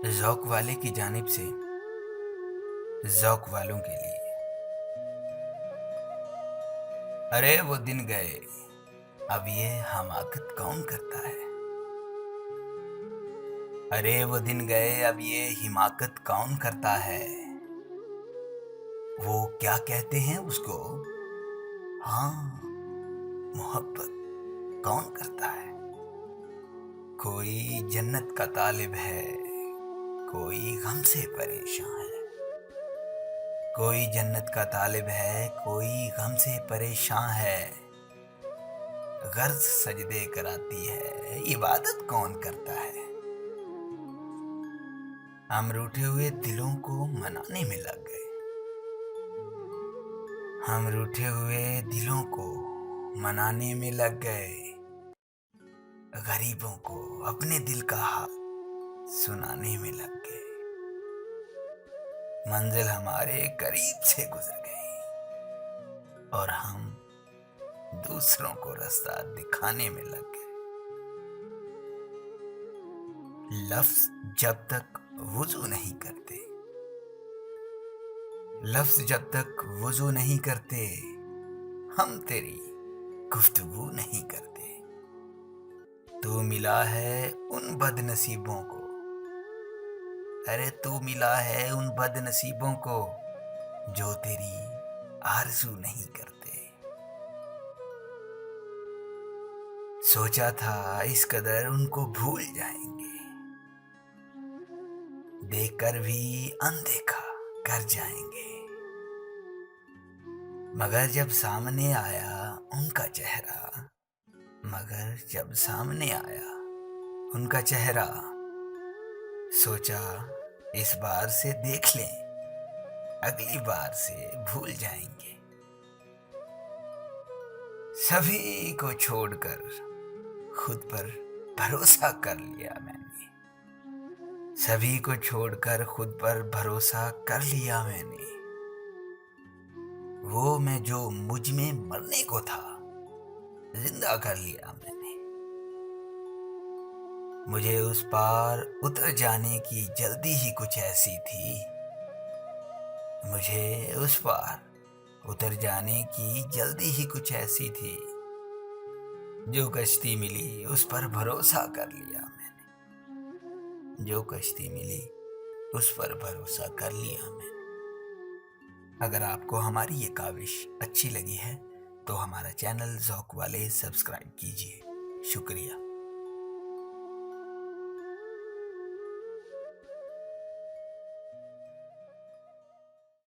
ज़ौक़ वाले की जानिब से ज़ौक़ वालों के लिए। अरे वो दिन गए, अब ये हमाकत कौन करता है। अरे वो दिन गए, अब ये हिमाकत कौन करता है। वो क्या कहते हैं उसको, हाँ, मोहब्बत कौन करता है। कोई जन्नत का तालिब है, कोई गम से परेशान है। कोई जन्नत का तालिब है, कोई गम से परेशान है। गर्ज सजदे कराती है, इबादत कौन करता है। हम रूठे हुए दिलों को मनाने में लग गए। हम रूठे हुए दिलों को मनाने में लग गए। गरीबों को अपने दिल का हाल सुनाने में लग गए। मंजिल हमारे करीब से गुजर गई और हम दूसरों को रास्ता दिखाने में लग गए। लफ्ज जब तक वुजू नहीं करते, लफ्ज जब तक वुजू नहीं करते, हम तेरी गुफ्तगू नहीं करते। तू मिला है उन बदनसीबों को, अरे तू मिला है उन बदनसीबों को जो तेरी आरज़ू नहीं करते। सोचा था इस कदर उनको भूल जाएंगे, देखकर भी अनदेखा कर जाएंगे। मगर जब सामने आया उनका चेहरा, मगर जब सामने आया उनका चेहरा, सोचा इस बार से देख लें, अगली बार से भूल जाएंगे। सभी को छोड़कर खुद पर भरोसा कर लिया मैंने। सभी को छोड़कर खुद पर भरोसा कर लिया मैंने। वो मैं जो मुझ में मरने को था, जिंदा कर लिया मैंने। मुझे उस पार उतर जाने की जल्दी ही कुछ ऐसी थी। मुझे उस पार उतर जाने की जल्दी ही कुछ ऐसी थी। जो कश्ती मिली उस पर भरोसा कर लिया मैंने। जो कश्ती मिली उस पर भरोसा कर लिया मैंने। अगर आपको हमारी ये काविश अच्छी लगी है तो हमारा चैनल ज़ौक़ वाले सब्सक्राइब कीजिए। शुक्रिया।